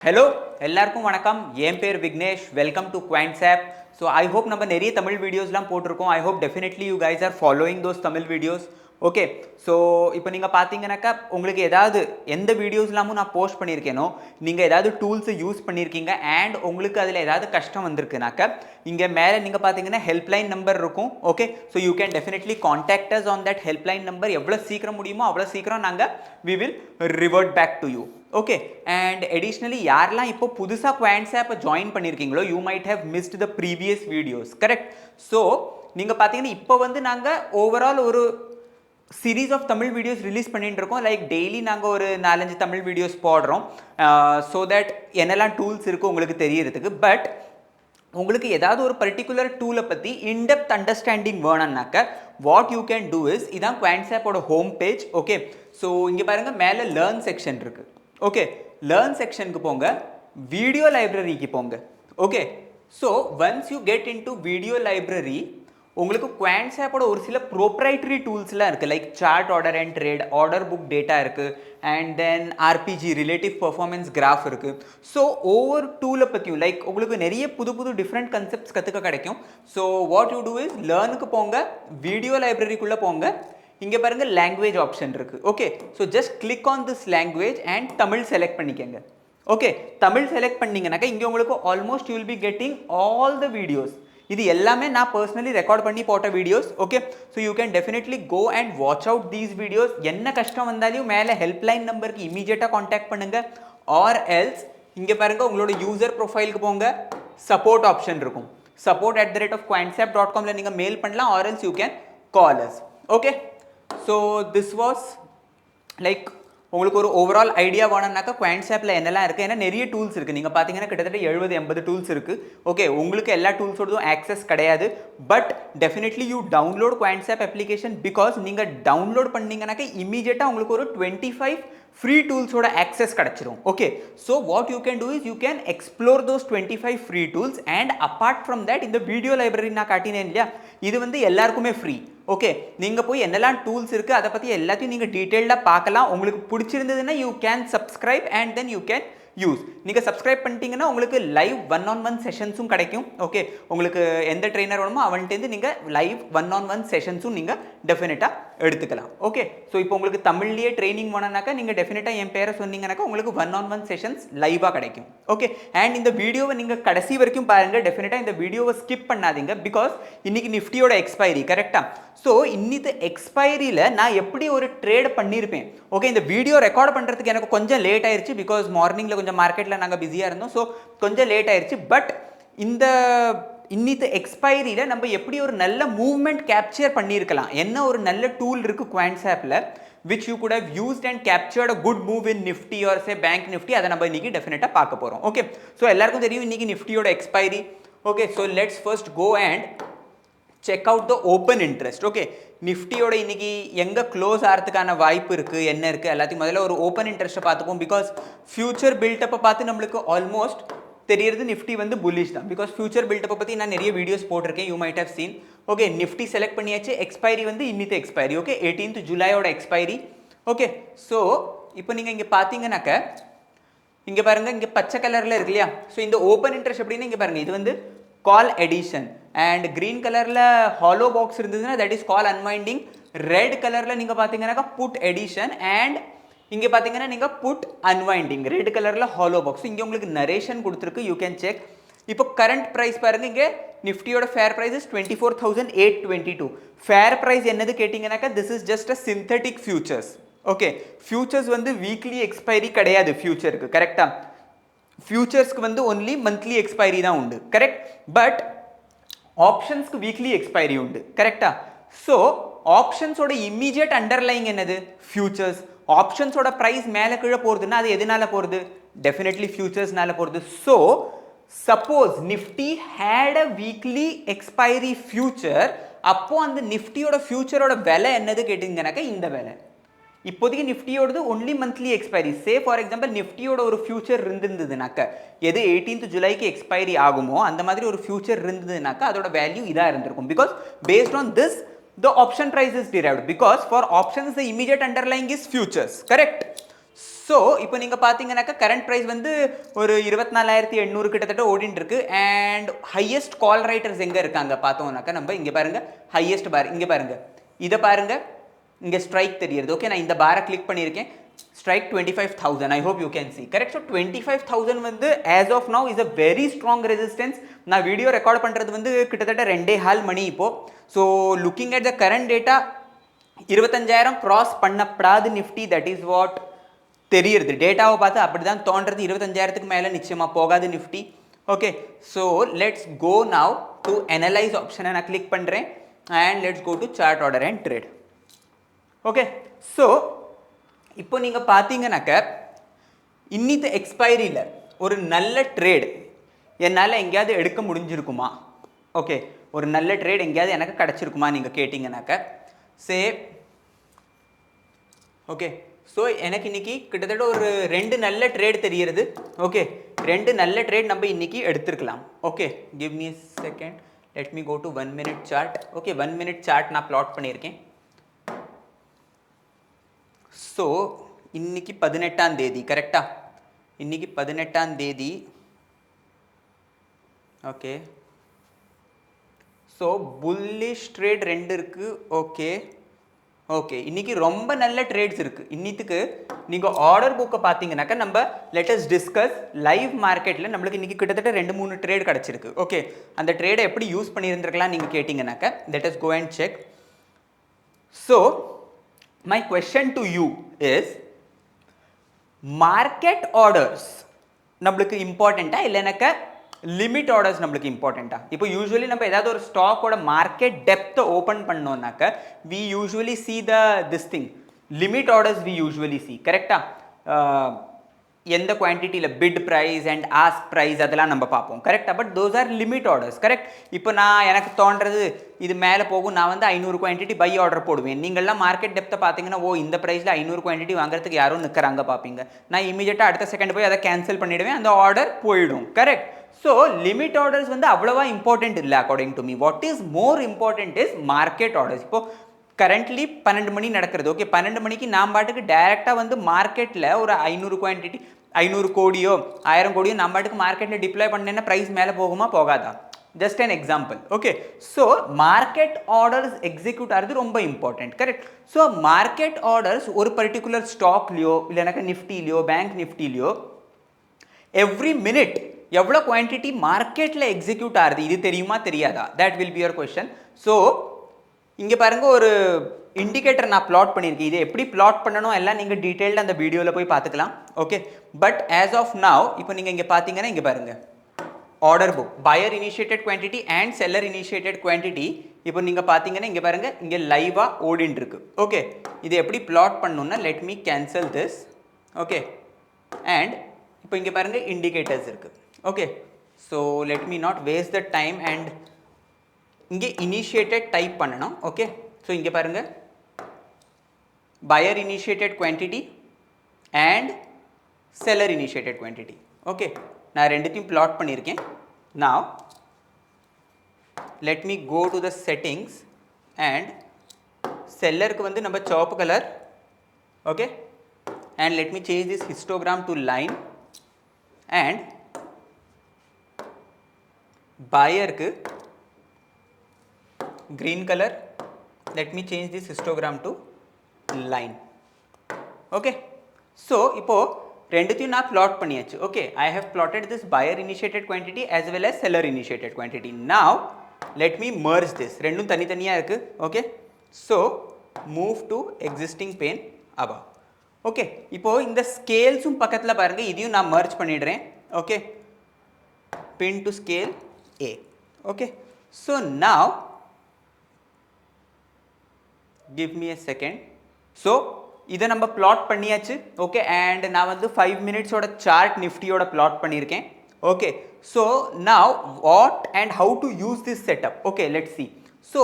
Hello எல்லாருக்கும் வணக்கம். என் பேர் Vignesh. Welcome to Quantsapp. So I hope நம்ம நிறைய தமிழ் வீடியோஸ்லாம் போட்டிருக்கோம். I hope definitely you guys are following those Tamil videos. Okay, so இப்போ நீங்கள் பார்த்தீங்கன்னாக்கா உங்களுக்கு ஏதாவது எந்த வீடியோஸ்லாமும் நான் போஸ்ட் பண்ணியிருக்கேனோ நீங்கள் ஏதாவது டூல்ஸை யூஸ் பண்ணியிருக்கீங்க அண்ட் உங்களுக்கு அதில் ஏதாவது கஷ்டம் வந்திருக்குனாக்கா இங்கே மேலே நீங்கள் பார்த்தீங்கன்னா ஹெல்ப்லைன் நம்பர் இருக்கும். Okay, so you can definitely contact us on that helpline number. எவ்வளோ சீக்கிரம் முடியுமோ அவ்வளோ சீக்கிரம் நாங்கள் we will revert back to you. Okay, and additionally யாரெல்லாம் இப்போ புதுசாக குவான்ட்ஸாப்பை ஜாயின் பண்ணியிருக்கீங்களோ you might have missed the previous videos. Correct. So நீங்கள் பார்த்தீங்கன்னா இப்போ வந்து நாங்கள் ஓவரால் ஒரு series of Tamil videos release பண்ணிட்டு இருக்கோம். லைக் டெய்லி நாங்கள் ஒரு 4-5 தமிழ் வீடியோஸ் போடுறோம் ஸோ தட் என்னெல்லாம் டூல்ஸ் இருக்குது உங்களுக்கு தெரியறதுக்கு. பட் உங்களுக்கு ஏதாவது ஒரு பர்டிகுலர் டூலை பற்றி இன்டெப்த் அண்டர்ஸ்டாண்டிங் வேணும்னாக்க what you can do is இதான் குவான்ட்ஸாப்போட ஹோம் பேஜ். ஓகே, ஸோ இங்கே பாருங்கள் மேலே லேர்ன் செக்ஷன் இருக்குது. ஓகே, லேர்ன் செக்ஷனுக்கு போங்க, வீடியோ லைப்ரரிக்கு போங்க. Okay, so once you get into video library உங்களுக்கு குவான்ட்ஸாப்போட ஒரு சில ப்ரோப்ரைட்டரி டூல்ஸ்லாம் இருக்குது. Like chart order and trade, order book data இருக்குது, and then RPG relative performance graph இருக்குது. ஸோ ஒவ்வொரு டூலை பற்றியும் லைக் உங்களுக்கு நிறைய புது புது டிஃப்ரெண்ட் கன்செப்ட்ஸ் கற்றுக்க கிடைக்கும். So what you do is லேர்னுக்கு போங்க, வீடியோ லைப்ரரிக்குள்ளே போங்க. இங்கே பாருங்கள் லாங்குவேஜ் ஆப்ஷன் இருக்குது. Okay, so just click on this language and Tamil select பண்ணிக்கங்க. ஓகே, தமிழ் செலக்ட் பண்ணிங்கனாக்கா இங்கே உங்களுக்கு almost you will be getting all the videos. இது எல்லாமே நான் பர்சனலி ரெக்கார்ட் பண்ணி போட்ட videos. Okay, so you can definitely go and watch out these videos. என்ன கஷ்டம் வந்தாலும் மேலே ஹெல்ப்லைன் நம்பருக்கு இமீடியட்டாக காண்டாக்ட் பண்ணுங்கள். ஆர் எல்ஸ் இங்கே பாருங்கள் உங்களோட யூசர் ப்ரொஃபைலுக்கு போங்க, சப்போர்ட் ஆப்ஷன் இருக்கும். support@quantsap.com நீங்கள் மெயில் பண்ணலாம். Or else you can call us. Okay, so this was like உங்களுக்கு ஒரு ஓவரால் ஐடியா வேணும்னாக்கா குவான்ட்ஸாப்பில் என்னெல்லாம் இருக்குது. ஏன்னா நிறைய டூல்ஸ் இருக்குது. நீங்கள் பார்த்தீங்கன்னா கிட்டத்தட்ட 70-80 டூல்ஸ் இருக்குது. ஓகே, உங்களுக்கு எல்லா டூல்ஸோடதும் ஆக்சஸ் கிடையாது. But definitely you download Quantsapp application because நீங்கள் டவுன்லோட் பண்ணிங்கனாக்கா இமீடியட்டாக உங்களுக்கு ஒரு 25 ஃப்ரீ டூல்ஸோட ஆக்சஸ் கிடச்சிரும். Okay, so what you can do is you can explore those 25 free tools and apart from that இந்த வீடியோ லைப்ரரி நான் காட்டினேன் இல்லையா, இது வந்து எல்லாருக்குமே ஃப்ரீ. ஓகே, நீங்கள் போய் என்னெல்லாம் டூல்ஸ் இருக்குது அதை பற்றி எல்லாத்தையும் நீங்கள் டீட்டெயில்டாக பார்க்கலாம். உங்களுக்கு பிடிச்சிருந்ததுன்னா you can subscribe and then you can use. நீங்கள் சப்ஸ்கிரைப் பண்ணிட்டீங்கன்னா உங்களுக்கு லைவ் 1-on-1 செஷன்ஸும் கிடைக்கும். ஓகே, உங்களுக்கு எந்த ட்ரெயினர் வேணுமோ அவன்கிட்டேருந்து நீங்கள் லைவ் 1-on-1 செஷன்ஸும் நீங்கள் டெஃபினட்டாக எடுத்துக்கலாம். ஓகே, ஸோ இப்போ உங்களுக்கு தமிழ்லேயே ட்ரைனிங் வேணும்னாக்கா நீங்கள் டெஃபினட்டாக என் பேரை சொன்னீங்கன்னாக்கா உங்களுக்கு 1-on-1 செஷன்ஸ் லைவாக கிடைக்கும். ஓகே, அண்ட் இந்த வீடியோவை நீங்கள் கடைசி வரைக்கும் பாருங்கள். டெஃபினட்டாக இந்த வீடியோவை ஸ்கிப் பண்ணாதீங்க பிகாஸ் இன்னைக்கு நிஃப்டியோட எக்ஸ்பைரி. கரெக்டாக? ஸோ இன்னித்து எக்ஸ்பைரியில் நான் எப்படி ஒரு ட்ரேட் பண்ணியிருப்பேன். ஓகே, இந்த வீடியோ ரெக்கார்ட் பண்ணுறதுக்கு எனக்கு கொஞ்சம் லேட் ஆயிடுச்சு பிகாஸ் மார்னிங்கில் கொஞ்சம் மார்க்கெட்டில் நாங்கள் பிஸியாக இருந்தோம். ஸோ கொஞ்சம் லேட் ஆயிடுச்சு. பட் இந்த இன்னித்து எக்ஸ்பைரியில் நம்ம எப்படி ஒரு நல்ல மூவ்மெண்ட் கேப்சர் பண்ணியிருக்கலாம், என்ன ஒரு நல்ல டூல் இருக்குது குவான்ட்ஸாப்பில் which you could have used and captured a good move in Nifty or say Bank Nifty, அதை நம்ம இன்னைக்கு டெஃபினட்டாக பார்க்க போகிறோம். ஓகே, ஸோ எல்லாருக்கும் தெரியும் இன்னைக்கு நிஃப்டியோட expiry. Okay, so let's first go and check out the open interest. Okay, நிஃப்டியோட இன்னைக்கு எங்கே க்ளோஸ் ஆகிறதுக்கான வாய்ப்பு இருக்குது, என்ன இருக்குது எல்லாத்தையும் முதல்ல ஒரு ஓப்பன் இன்ட்ரெஸ்ட்டை பார்த்துப்போம். பிகாஸ் ஃபியூச்சர் பில்டப்பை பார்த்து நம்மளுக்கு ஆல்மோஸ்ட் தெரியறது நிஃப்டி வந்து புல்லிஷ் தான். பிகாஸ் ஃபியூச்சர் பில்டப்பை பற்றி நான் நிறைய வீடியோஸ் போட்டிருக்கேன், you might have seen. Okay, Nifty select பண்ணியாச்சு. எக்ஸ்பைரி வந்து இன்னித்து எக்ஸ்பைரி. ஓகே, 18th ஜூலையோட எக்ஸ்பைரி. ஓகே, ஸோ இப்போ நீங்கள் இங்கே பார்த்தீங்கன்னாக்க இங்கே பாருங்கள், இங்கே பச்சை கலரில் இருக்கு இல்லையா. ஸோ இந்த ஓப்பன் இன்ட்ரெஸ்ட் எப்படின்னு இங்கே பாருங்கள், இது வந்து கால் எடிஷன். அண்ட் கிரீன் கலரில் ஹாலோ பாக்ஸ் இருந்ததுன்னா that is call unwinding. Red கலரில் நீங்கள் பார்த்தீங்கன்னாக்கா புட் எடிஷன் அண்ட் இங்கே பார்த்தீங்கன்னா நீங்கள் புட் அன்வைண்டிங். ரெட் கலரில் ஹாலோ பாக்ஸ். இங்கே உங்களுக்கு நரேஷன் கொடுத்துருக்கு, யூ கேன் செக். இப்போ கரண்ட் ப்ரைஸ் பாருங்கள், இங்கே நிஃப்டியோட fair price is 24,822. Fair price என்னது கேட்டிங்கனாக்கா this is just a synthetic futures. Okay, futures வந்து வீக்லி எக்ஸ்பைரி கிடையாது ஃபியூச்சருக்கு. கரெக்டாக? ஃபியூச்சர்ஸ்க்கு வந்து ஒன்லி மந்த்லி எக்ஸ்பைரி தான் உண்டு. கரெக்ட்? பட் ஆப்ஷன்ஸ்க்கு வீக்லி எக்ஸ்பைரி உண்டு. கரெக்டா? ஸோ ஆப்ஷன்ஸோட இம்மீடியட் அண்டர்லைங் என்னது? ஃபியூச்சர்ஸ். ஆப்ஷன்ஸோட ப்ரைஸ் மேலே கீழே போகிறதுன்னா அது எதனால போகிறது? டெஃபினெட்லி ஃபியூச்சர்ஸ்னால போகிறது. So suppose Nifty had a weekly expiry future, அப்போ அந்த நிஃப்டியோட ஃபியூச்சரோட விலை என்னது கேட்டிங்கனாக்கா இந்த விலை. இப்போதைக்கு நிஃப்டியோடது only monthly expiry. Say for example நிஃப்டியோட ஒரு ஃபியூச்சர் இருந்ததுனாக்க எது 18th ஜூலைக்கு எக்ஸ்பைரி ஆகுமோ அந்த மாதிரி ஒரு ஃபியூச்சர் இருந்ததுனாக்கா அதோட வேல்யூ இதாக இருந்திருக்கும். Because based on this the option price is derived because for options the immediate underlying is futures. Correct? So இப்போ நீங்கள் பார்த்தீங்கன்னாக்கா கரண்ட் ப்ரைஸ் வந்து ஒரு 24,800 கிட்டத்தட்ட ஓடிட்டு இருக்கு. அண்ட் ஹையஸ்ட் கால் ரைட்டர்ஸ் எங்கே இருக்காங்க பார்த்தோம்னாக்கா நம்ம இங்கே பாருங்கள், ஹையஸ்ட் பார் இங்கே பாருங்கள், இதை பாருங்கள், இங்கே ஸ்ட்ரைக் தெரியுது. ஓகே, நான் இந்த பாரை கிளிக் பண்ணியிருக்கேன், strike 25,000. I hope you can see correct. So 25,000 வந்து as of now is a very strong resistance. நான் வீடியோ ரெக்கார்ட் பண்ணுறது வந்து கிட்டத்தட்ட 2.25 மணி இப்போது. So looking at the current data 25,000 cross பண்ணப்படாது நிஃப்டி, தட் இஸ் வாட் தெரியுது. டேட்டாவை பார்த்து அப்படி தான் தோன்றது, 25,000க்கு மேலே நிச்சயமாக போகாது Nifty. Okay, so let's go now to analyse ஆப்ஷனை நான் கிளிக் பண்ணுறேன் and let's go to chart order and trade. Okay, so இப்போ நீங்கள் பார்த்தீங்கன்னாக்க இன்னித்த எக்ஸ்பைரியில் ஒரு நல்ல ட்ரேட் என்னால் எங்கேயாவது எடுக்க முடிஞ்சிருக்குமா? ஓகே, ஒரு நல்ல ட்ரேட் எங்கேயாவது எனக்கு கிடச்சிருக்குமா நீங்கள் கேட்டிங்கனாக்க சே ஓகே. ஸோ எனக்கு இன்றைக்கி கிட்டத்தட்ட ஒரு 2 நல்ல ட்ரேட் தெரிகிறது. ஓகே, 2 நல்ல ட்ரேட் நம்ம இன்றைக்கி எடுத்துருக்கலாம். Okay, give me second, let me go to 1 minute chart. Okay, 1 minute chart நான் ப்ளாட் பண்ணியிருக்கேன். ஸோ இன்னைக்கு 18ஆம் தேதி கரெக்டா? இன்னைக்கு 18ஆம் தேதி. ஓகே, ஸோ புல்லிஷ் ட்ரேட் 2 இருக்குது. ஓகே ஓகே, இன்னைக்கு ரொம்ப நல்ல ட்ரேட்ஸ் இருக்குது. இன்னித்துக்கு நீங்கள் ஆர்டர் புக்கை பார்த்தீங்கன்னாக்கா நம்ம லெட்டஸ் டிஸ்கஸ் லைவ் மார்க்கெட்டில் நம்மளுக்கு இன்றைக்கி கிட்டத்தட்ட 2-3 ட்ரேட் கிடச்சிருக்கு. ஓகே, அந்த ட்ரேடை எப்படி யூஸ் பண்ணியிருந்துருக்கலாம் நீங்கள் கேட்டிங்கனாக்கா let's go and check. So my question to you is, market orders நம்மளுக்கு இம்பார்ட்டண்ட்டா இல்லைனாக்கா லிமிட் ஆர்டர்ஸ் நம்மளுக்கு இம்பார்ட்டண்ட்டா? இப்போ யூஸ்வலி நம்ம ஏதாவது ஒரு ஸ்டாக்கோட மார்க்கெட் டெப்த்தை ஓப்பன் பண்ணோம்னாக்க we usually see this thing limit orders we usually see கரெக்டா? எந்த குவான்டிட்டியில் bid price and ask price அதெல்லாம் நம்ம பார்ப்போம் கரெக்டாக. But those are limit orders correct. இப்போ நான் எனக்கு தோன்றது இது மேலே போகும், நான் வந்து 500 குவான்டிட்டி பை ஆர்டர் போடுவேன். நீங்கள்லாம் மார்க்கெட் டெப்த்தை பார்த்தீங்கன்னா ஓ இந்த ப்ரைஸில் 500 குவான்டிட்டி வாங்குறதுக்கு யாரும் நிற்கிறாங்க பார்ப்பீங்க. நான் இமீடியட்டாக அடுத்த செகண்ட் போய் அதை கேன்சல் பண்ணிவிடுவேன், அந்த ஆர்டர் போயிடும் கரெக்ட். ஸோ லிமிட் ஆர்டர்ஸ் வந்து அவ்வளோவா இம்பார்ட்டன்ட் இல்லை according to me. What is more important is market orders. இப்போது கரண்ட்லி 12 மணி நடக்கிறது. ஓகே, 12 மணிக்கு நான் பாட்டுக்கு டைரெக்டாக வந்து மார்க்கெட்டில் ஒரு 500 குவான்டிட்டி 500 கோடியோ 1000 கோடியோ நான் பாட்டுக்கு மார்க்கெட்டில் டிப்ளாய் பண்ணேன்னா ப்ரைஸ் மேலே போகுமா போகாதா? Just an example. Okay, so market orders execute ஆகிறது ரொம்ப important correct. So market orders ஒரு பர்டிகுலர் ஸ்டாக்லையோ இல்லைனாக்கா நிஃப்டிலையோ பேங்க் நிஃப்டிலையோ எவ்ரி மினிட் எவ்வளோ குவான்டிட்டி மார்க்கெட்டில் எக்ஸிக்யூட் ஆகுது இது தெரியுமா தெரியாதா? That will be your question. So இங்கே பாருங்கள், ஒரு இண்டிகேட்டர் நான் ப்ளாட் பண்ணியிருக்கேன். இதை எப்படி ப்ளாட் பண்ணணும் எல்லாம் நீங்கள் டீட்டெயில்டு அந்த வீடியோவில் போய் பார்த்துக்கலாம். Okay, but as of now இப்போ நீங்கள் இங்கே பார்த்தீங்கன்னா இங்கே பாருங்கள் order book buyer initiated quantity and seller initiated quantity. இப்போ நீங்கள் பார்த்தீங்கன்னா இங்கே பாருங்கள் இங்கே லைவாக ஓடின்னு இருக்கு. ஓகே, இது எப்படி ப்ளாட் பண்ணணுன்னா let me cancel this. Okay, and இப்போ இங்கே பாருங்கள் இண்டிகேட்டர்ஸ் இருக்குது. Okay, so let me not waste the time and இங்கே இனிஷியேட்டட் டைப் பண்ணணும். ஓகே, ஸோ இங்கே பாருங்கள் buyer initiated quantity and seller initiated quantity. Okay, நான் ரெண்டுத்தையும் ப்ளாட் பண்ணியிருக்கேன். Now let me go to the settings and செல்லருக்கு வந்து நம்ம சிவப்பு colour. Okay, and let me change this histogram to line and பையருக்கு green color. Let me change this histogram to line. Okay, so இப்போ ரெண்டுத்தையும் நான் plot பண்ணியாச்சு. Okay, I have plotted this buyer initiated quantity as well as seller initiated quantity. Now let me merge this. ரெண்டும் தனித்தனியாக இருக்கு. Okay, so move to existing pane above. Okay, இப்போ இந்த ஸ்கேல்ஸும் பக்கத்தில் பாருங்க, இதையும் நான் merge பண்ணிடுறேன். Okay, pin to scale A. Okay, so now give me a second. So இதை நம்ம பிளாட் பண்ணியாச்சு. ஓகே, அண்ட் நான் வந்து 5 மினிட்ஸோட சார்ட் நிஃப்டியோட பிளாட் பண்ணியிருக்கேன். Okay, so now what and how to use this setup. Okay, let's see. So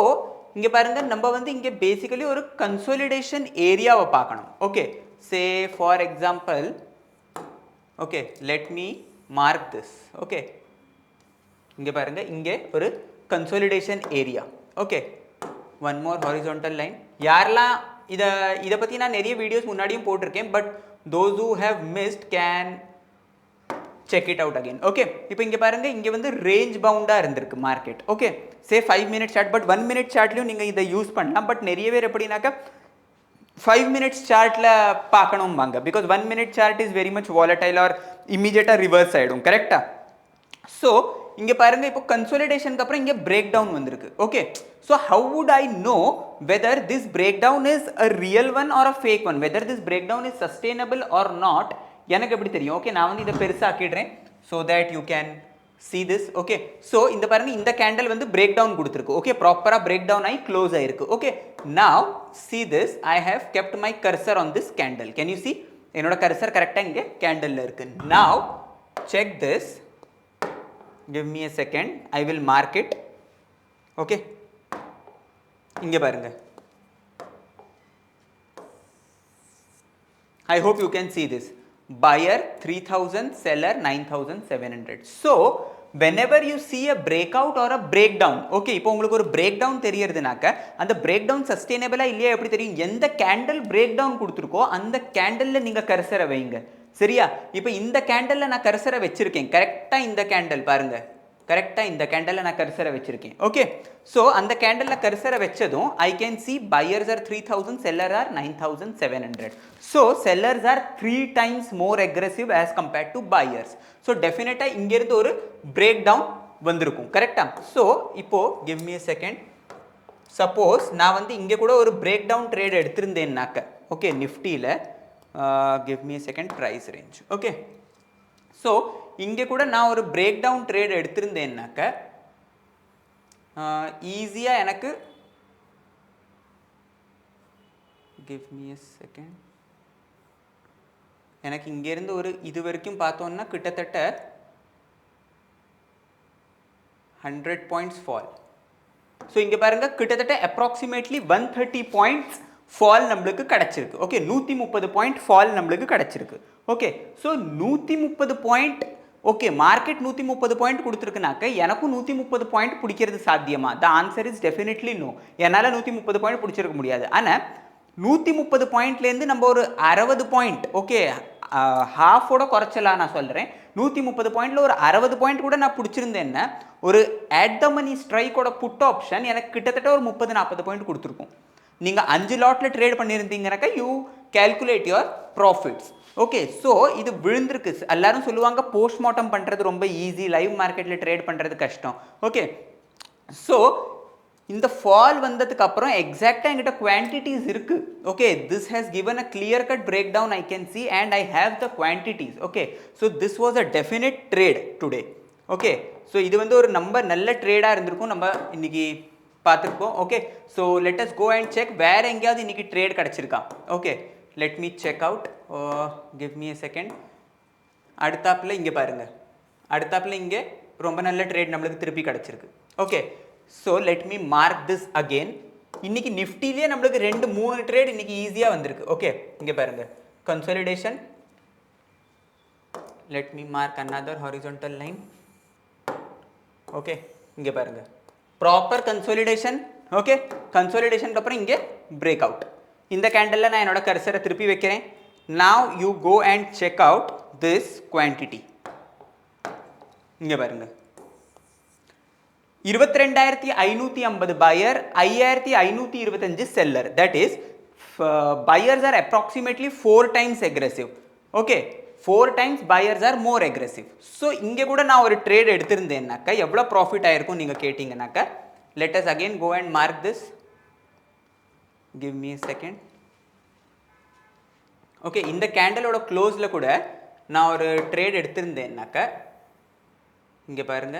இங்கே பாருங்கள், நம்ம வந்து இங்கே பேசிக்கலி ஒரு கன்சோலிடேஷன் ஏரியாவை பார்க்கணும். Okay, say for example, okay let me mark this. Okay, இங்கே பாருங்கள், இங்கே ஒரு consolidation area. Okay, one more horizontal line. யாரெல்லாம் இதை பற்றி நான் நிறைய வீடியோஸ் முன்னாடியும் போட்டிருக்கேன், but those who have missed can check it out again. Okay, இப்போ இங்க பாருங்க, இங்க வந்து ரேஞ்ச் பவுண்டா இருந்திருக்கு market. Okay, say 5 minute chart, but 1 minute சார்ட்லயும் நீங்க இதை யூஸ் பண்ணலாம். பட் நிறைய பேர் எப்படின்னாக்கா 5 மினிட்ஸ் சார்ட்ல பார்க்கணும் வாங்க, because 1 minute chart is very much volatile or இமீடியட்டா ரிவர்ஸ் ஆயிடும். கரெக்டா? ஸோ இங்க பாருங்க, இப்போ கன்சோலிடேஷனுக்கு அப்புறம் இங்க பிரேக் டவுன் வந்திருக்கு. Okay, so how would I know whether this break down is a real one or a fake one, whether this break down is sustainable or not, எனக்கு எப்படி தெரியும்? ஓகே, நான் வந்து இதை பெருசாக்கிடுறேன் so that you can see this. okay, so இந்த பாருங்க, இந்த candle வந்து பிரேக் டவுன் கொடுத்திருக்கு. ஓகே, ப்ராப்பரா பிரேக் டவுன் ஆகி க்ளோஸ் ஆயிருக்கு. Okay, now see this, I have kept my cursor on this candle. Can you see? என்னோட கர்சர் கரெக்டா இங்க கேண்டில்ல இருக்கு. now check this, give me a second, I will mark it. okay, இங்க பாருங்க, I hope you can see this. Buyer 3000, seller 9700. So whenever you see a breakout or a breakdown, okay, இப்போ உங்களுக்கு ஒரு breakdown தெரியறதுனாக்க அந்த breakdown சஸ்டைனபிளா இல்லையா எப்படி தெரியும்? எந்த கேண்டில் breakdown கொடுத்திருக்கோ அந்த கேண்டில்ல நீங்க கர்சரை வைங்க. சரியா? இப்போ இந்த கேண்டில்ல நான் கர்சரை வச்சிருக்கேன். கரெக்டா இந்த கேண்டில் பாருங்க, கரெக்டா இந்த கேண்டில்ல நான் கர்சரை வச்சிருக்கேன். ஓகே, சோ அந்த கேண்டில்ல கர்சரை வெச்சதும் I can see buyers are 3000, sellers are 9700. so sellers are 3 times more aggressive as compared to buyers. so definitely இங்க இருந்து ஒரு பிரேக் டவுன் வந்திருக்கும். கரெக்டா? சோ இப்போ give me a second, suppose நான் வந்து இங்க கூட ஒரு பிரேக் டவுன் ட்ரேட் எடுத்திருந்தேன்னாக்க, ஓகே, நிஃப்டில give me a second, price range. Okay, so இங்க கூட நான் ஒரு பிரேக் டவுன் ட்ரேட் எடுத்திருந்தேன்னாக்க ஈஸியா எனக்கு give me a second, எனக்கு இங்க இருந்து ஒரு இது வரைக்கும் பார்த்தோம்னா கிட்டத்தட்ட 100 பாயிண்ட்ஸ் ஃபால். ஸோ இங்க பாருங்க, கிட்டத்தட்ட அப்ராக்சிமேட்லி 130 பாயிண்ட்ஸ் ஃபால் நம்மளுக்கு கிடைச்சிருக்கு. ஓகே, 130 பாயிண்ட் ஃபால் நம்மளுக்கு கிடைச்சிருக்கு. Okay, so 130 point, okay, market 130 point கொடுத்துருக்குனாக்க எனக்கும் 130 பாயிண்ட் பிடிக்கிறது சாத்தியமா? The answer is definitely no. என்னால் 130 பாயிண்ட் பிடிச்சிருக்க முடியாது. ஆனால் 130 பாயிண்ட்லேருந்து நம்ம ஒரு 60 பாயிண்ட், ஓகே, ஹாஃபோட குறைச்சலாம் நான் சொல்கிறேன். 130 பாயிண்டில் ஒரு 60 பாயிண்ட் கூட நான் பிடிச்சிருந்தேன்னா ஒரு அட் த மணி ஸ்ட்ரைக்கோட புட் ஆப்ஷன் எனக்கு கிட்டத்தட்ட ஒரு 30-40 பாயிண்ட் கொடுத்துருக்கும். நீங்கள் 5 லாட்டில் ட்ரேட் பண்ணியிருந்தீங்கன்னாக்கா you calculate your profits. Okay, so இது விழுந்திருக்கு. எல்லாரும் சொல்லுவாங்க போஸ்ட்மார்ட்டம் பண்ணுறது ரொம்ப ஈஸி, லைவ் மார்க்கெட்டில் ட்ரேட் பண்ணுறது கஷ்டம். ஓகே, ஸோ இந்த ஃபால் வந்ததுக்கு அப்புறம் எக்ஸாக்டாக என்கிட்ட குவான்டிட்டிஸ் இருக்கு. Okay, this has given a clear cut break down I can see and I have the quantities. Okay, so this was a definite trade today. Okay, so இது வந்து ஒரு நல்ல ட்ரேடாக இருந்திருக்கும், நம்ம இன்னைக்கு பார்த்துருக்கோம். Okay, so let us go and check வேற எங்கேயாவது இன்னைக்கு ட்ரேட் கிடச்சிருக்கா. Okay, let me check out, give me a second. அடுத்தாப்பில் இங்கே பாருங்கள், அடுத்தாப்பில் இங்கே ரொம்ப நல்ல ட்ரேட் நம்மளுக்கு திருப்பி கிடச்சிருக்கு. Okay, so let me mark this again. இன்னைக்கு நிஃப்டிலேயே நம்மளுக்கு 2-3 ட்ரேட் இன்னைக்கு ஈஸியாக வந்திருக்கு. ஓகே, இங்கே பாருங்கள், consolidation, let me mark another horizontal line. Okay, இங்கே பாருங்கள், ப்ராப்பர் கன்சாலிடேஷன். ஓகே, கன்சாலிடேஷனுக்கு அப்புறம் இங்கே பிரேக் அவுட். இந்த கேண்டலில் நான் என்னோட கர்சரை திருப்பி வைக்கிறேன். now you go and check out this quantity. இங்கே பாருங்கள், 22,550 buyer, 5,525 seller. That is, buyers are approximately 4 times aggressive. Okay, 4 times buyers are more aggressive. So இங்கே கூட நான் ஒரு ட்ரேட் எடுத்திருந்தேன்னாக்கா எவ்வளோ ப்ராஃபிட் ஆயிருக்கும் நீங்கள் கேட்டிங்கனாக்கா, let us again go and mark this. Give me a second. Okay, இந்த கேண்டலோட க்ளோஸில் கூட நான் ஒரு ட்ரேட் எடுத்திருந்தேன்னாக்கா இங்கே பாருங்க,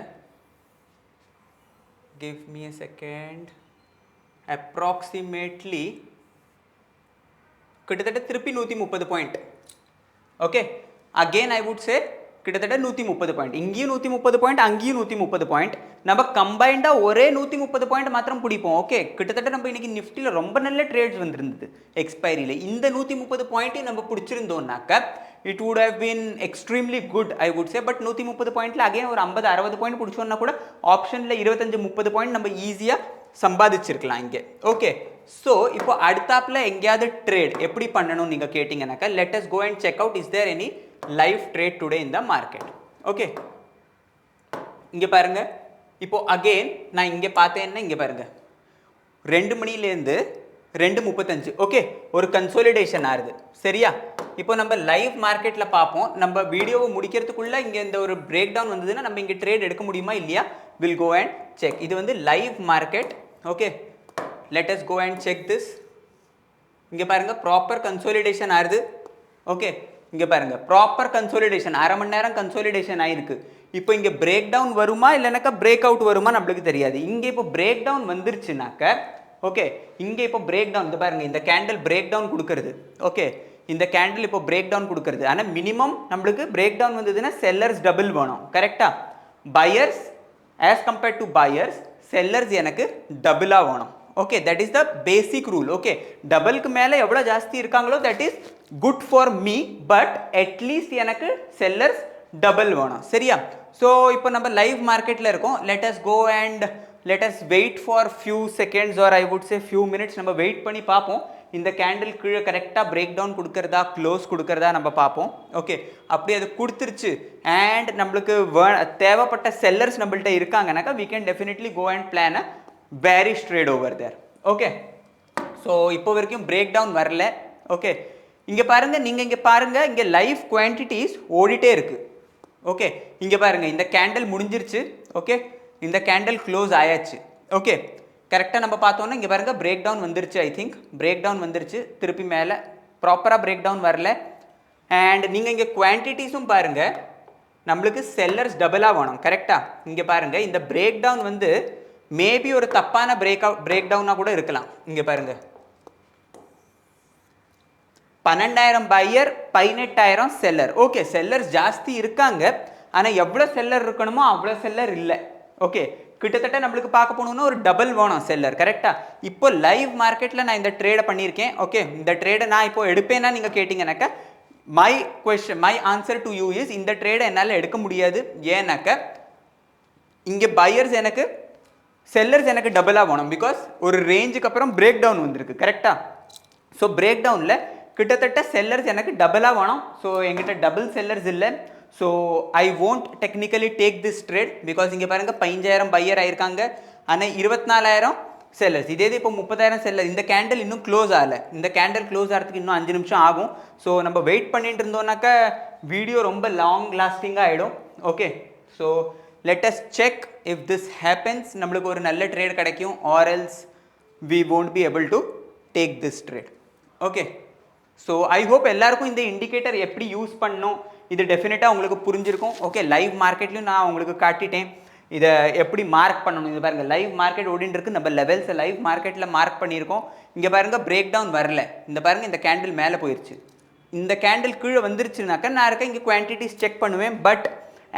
give me a second, approximately கிட்டத்தட்ட திருப்பி 130 point. Okay, again I would say கிட்டத்தட்ட 130 பாயிண்ட், இங்கேயும் 130 பாயிண்ட், அங்கேயும் 130 பாயிண்ட், நம்ம கம்பைண்டாக ஒரே 130 பாயிண்ட் மாத்திரம் பிடிப்போம். ஓகே, கிட்டத்தட்ட நம்ம இன்னைக்கு நிஃப்டியில் ரொம்ப நல்ல ட்ரேட்ஸ் வந்துருந்தது எக்ஸ்பைரியில். இந்த 130 பாயிண்ட்டையும் நம்ம பிடிச்சிருந்தோம்னாக்கா it would have been extremely good I would say. But 130 பாயிண்ட்ல அகைன் ஒரு 50-60 பாயிண்ட் பிடிச்சோன்னா கூட ஆப்ஷனில் 25-30 பாயிண்ட் நம்ம ஈஸியாக சம்பாதிச்சிருக்கலாம் இங்கே. ஓகே, ஸோ இப்போ அடுத்தாப்புல எங்கேயாவது ட்ரேட் எப்படி பண்ணணும் நீங்கள் கேட்டிங்கனாக்கா let us go and check out is there any live trade today in the market. Okay, இங்கே பாருங்க. இப்போ அகெயின் நான் இங்கே பார்த்தேன்னா இங்கே பாருங்க 2 மணிலேருந்து 2:35. ஓகே, ஒரு கன்சோலிடேஷன் ஆகுது. சரியா? இப்போ நம்ம லைவ் மார்க்கெட்டில் பார்ப்போம். நம்ம வீடியோவை முடிக்கிறதுக்குள்ளே இங்கே இந்த ஒரு பிரேக் டவுன் வந்ததுன்னா நம்ம இங்கே ட்ரேட் எடுக்க முடியுமா இல்லையா? We'll go and check. இது வந்து live market. Okay, let us go and check this. இங்கே பாருங்க ப்ராப்பர் கன்சோலிடேஷன் ஆகுது. ஓகே, இங்கே பாருங்க ப்ராப்பர் கன்சோலிடேஷன், அரை மணி நேரம் கன்சோலிடேஷன் ஆயிருக்கு. இப்போ இங்கே பிரேக் டவுன் வருமா இல்லைனாக்கா பிரேக் அவுட் வருமா நம்மளுக்கு தெரியாது. இங்கே இப்போ பிரேக் டவுன் வந்துருச்சுனாக்க ஓகே, இங்கே இப்போ பிரேக் டவுன் இந்த பாருங்க, இந்த கேண்டில் பிரேக் டவுன் கொடுக்கறது. ஓகே, இந்த கேண்டில் இப்போ பிரேக் டவுன் கொடுக்கறது. ஆனால் மினிமம் நம்மளுக்கு பிரேக் டவுன் வந்ததுன்னா செல்லர்ஸ் டபுள் வேணும். கரெக்டா? Buyers as compared to buyers, sellers எனக்கு டபுளாக வேணும். Okay, that is the basic rule. Okay, டபுளுக்கு மேலே எவ்வளோ ஜாஸ்தி இருக்காங்களோ that is good for me, but at least எனக்கு செல்லர்ஸ் டபுள் வேணும். சரியா? ஸோ இப்போ நம்ம லைவ் மார்க்கெட்டில் இருக்கோம். let us go and let us wait for few seconds or I would say few minutes. நம்ம வெயிட் பண்ணி பார்ப்போம் இந்த கேண்டில் கீழே கரெக்டாக பிரேக் டவுன் கொடுக்கறதா க்ளோஸ் கொடுக்கறதா நம்ம பார்ப்போம். ஓகே, அப்படி அது கொடுத்துருச்சு அண்ட் நம்மளுக்கு தேவைப்பட்ட செல்லர்ஸ் நம்மள்ட்ட இருக்காங்கனாக்கா we can definitely go and plan a bearish trade over there. Okay, so இப்போ வரைக்கும் பிரேக் டவுன் வரல. ஓகே, இங்கே பாருங்கள், நீங்கள் இங்கே பாருங்கள், இங்கே லைவ் குவான்டிட்டிஸ் ஓடிட்டே இருக்குது. ஓகே, இங்கே பாருங்கள் இந்த கேண்டில் முடிஞ்சிருச்சு. ஓகே, இந்த கேண்டில் க்ளோஸ் ஆயாச்சு. ஓகே, கரெக்டாக நம்ம பார்த்தோன்னா இங்கே பாருங்கள் பிரேக் டவுன் வந்துருச்சு. ஐ திங்க் பிரேக் டவுன் வந்துருச்சு. திருப்பி மேலே ப்ராப்பராக பிரேக் டவுன் வரல. அண்ட் நீங்கள் இங்கே குவான்டிட்டிஸும் பாருங்கள், நம்மளுக்கு செல்லர்ஸ் டபுளாக வேணும். கரெக்டாக? இங்கே பாருங்கள் இந்த பிரேக் டவுன் வந்து மேபி ஒரு தப்பான பிரேக் டவுனாக கூட இருக்கலாம். இங்கே பாருங்கள் 12,000 பையர் 18,000 செல்லர். ஓகே, செல்லர்ஸ் ஜாஸ்தி இருக்காங்க, ஆனால் எவ்வளோ செல்லர் இருக்கணுமோ அவ்வளோ செல்லர் இல்லை. ஓகே, கிட்டத்தட்ட நம்மளுக்கு பார்க்க போகணுன்னா ஒரு டபுள் வேணும் செல்லர். கரெக்டாக? இப்போ லைவ் மார்க்கெட்டில் நான் இந்த ட்ரேடை பண்ணியிருக்கேன். ஓகே, இந்த ட்ரேடை நான் இப்போ எடுப்பேன்னா நீங்கள் கேட்டிங்கனாக்கா my answer to you is இந்த ட்ரேடை என்னால் எடுக்க முடியாது. ஏன்னாக்கா இங்கே பையர்ஸ் எனக்கு செல்லர்ஸ் எனக்கு டபுளாக வேணும். பிகாஸ் ஒரு ரேஞ்சுக்கு அப்புறம் பிரேக் டவுன் வந்திருக்கு. கரெக்டாக? ஸோ பிரேக் டவுனில் கிட்டத்தட்ட செல்லர்ஸ் எனக்கு டபுளாக வேணும். ஸோ எங்கிட்ட டபுள் செல்லர்ஸ் இல்லை. So I won't technically take this trade because இங்கே பாருங்கள் 15,000 பையர் ஆயிருக்காங்க, ஆனால் 24,000 செல்லர்ஸ். இதே இப்போ 30,000 செல்லர். இந்த கேண்டில் இன்னும் க்ளோஸ் ஆகலை. இந்த கேண்டில் க்ளோஸ் ஆகிறதுக்கு இன்னும் 5 நிமிஷம் ஆகும். ஸோ நம்ம வெயிட் பண்ணிட்டு இருந்தோம்னாக்கா வீடியோ ரொம்ப லாங் லாஸ்டிங்காக ஆகிடும். Okay, so let us check if this happens. நம்மளுக்கு ஒரு நல்ல ட்ரேட் கிடைக்கும் or else we won't be able to take this trade. Okay, so I hope எல்லாருக்கும் இந்த இண்டிகேட்டர் எப்படி யூஸ் பண்ணணும் இது டெஃபினட்டாக உங்களுக்கு புரிஞ்சிருக்கும். ஓகே, லைவ் மார்க்கெட்லையும் நான் உங்களுக்கு காட்டிட்டேன் இதை எப்படி மார்க் பண்ணணும். இது பாருங்கள் லைவ் மார்க்கெட் ஓடின்னு இருக்கு. நம்ம லெவல்ஸை லைவ் மார்க்கெட்டில் மார்க் பண்ணியிருக்கோம். இங்கே பாருங்கள் பிரேக் டவுன் வரல. இந்த பாருங்கள் இந்த கேண்டில் மேலே போயிடுச்சு. இந்த கேண்டில் கீழே வந்துருச்சுனாக்கா நான் இருக்க இங்கே குவான்டிட்டிஸ் செக் பண்ணுவேன். But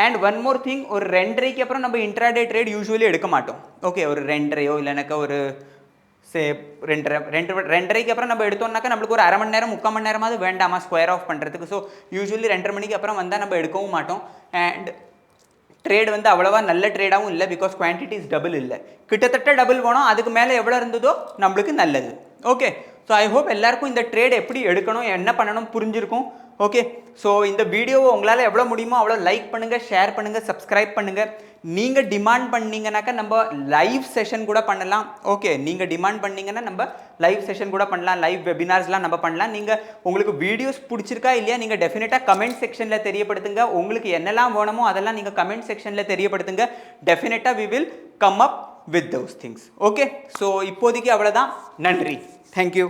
and one more thing, ஒரு 2:30க்கு அப்புறம் நம்ம இன்ட்ராடே ட்ரேட் யூஸ்வலி எடுக்க மாட்டோம். ஓகே, ஒரு 2:30 இல்லைனாக்கா ஒரு 2:30க்கு அப்புறம் நம்ம எடுத்தோம்னாக்கா நம்மளுக்கு ஒரு அரை மணி நேரம் 3/4 மணி நேரமாவது வேண்டாமா ஸ்கொயர் ஆஃப் பண்ணுறதுக்கு. ஸோ யூஸ்வலி 2:30 மணிக்கு அப்புறம் வந்தால் நம்ம எடுக்கவும் மாட்டோம். அண்ட் ட்ரேட் வந்து அவ்வளோவா நல்ல ட்ரேடாகவும் இல்லை பிகாஸ் குவான்டிட்டிஸ் டபுள் இல்லை. கிட்டத்தட்ட டபுள் வேணும். அதுக்கு மேலே எவ்வளோ இருந்ததோ நம்மளுக்கு நல்லது. ஓகே, ஸோ ஐ ஹோப் எல்லாருக்கும் இந்த ட்ரேட் எப்படி எடுக்கணும் என்ன பண்ணணும் புரிஞ்சிருக்கும். ஓகே, ஸோ இந்த வீடியோவை உங்களால் எவ்வளோ முடியுமோ அவ்வளோ லைக் பண்ணுங்கள், ஷேர் பண்ணுங்கள், சப்ஸ்கிரைப் பண்ணுங்கள். நீங்கள் டிமாண்ட் பண்ணிங்கனாக்கா நம்ம லைவ் செஷன் கூட பண்ணலாம். ஓகே, நீங்கள் டிமாண்ட் பண்ணிங்கன்னா நம்ம லைவ் செஷன் கூட பண்ணலாம், லைவ் வெபினார்ஸ்லாம் நம்ம பண்ணலாம். நீங்கள் உங்களுக்கு வீடியோஸ் பிடிச்சிருக்கா இல்லையா நீங்கள் டெஃபினட்டாக கமெண்ட் செக்ஷனில் தெரியப்படுத்துங்க. உங்களுக்கு என்னெல்லாம் வேணுமோ அதெல்லாம் நீங்கள் கமெண்ட் செக்ஷனில் தெரியப்படுத்துங்க. டெஃபினட்டாக we will come up with those things. Okay, so இப்போதைக்கு அவ்வளோதான். நன்றி. தேங்க்யூ.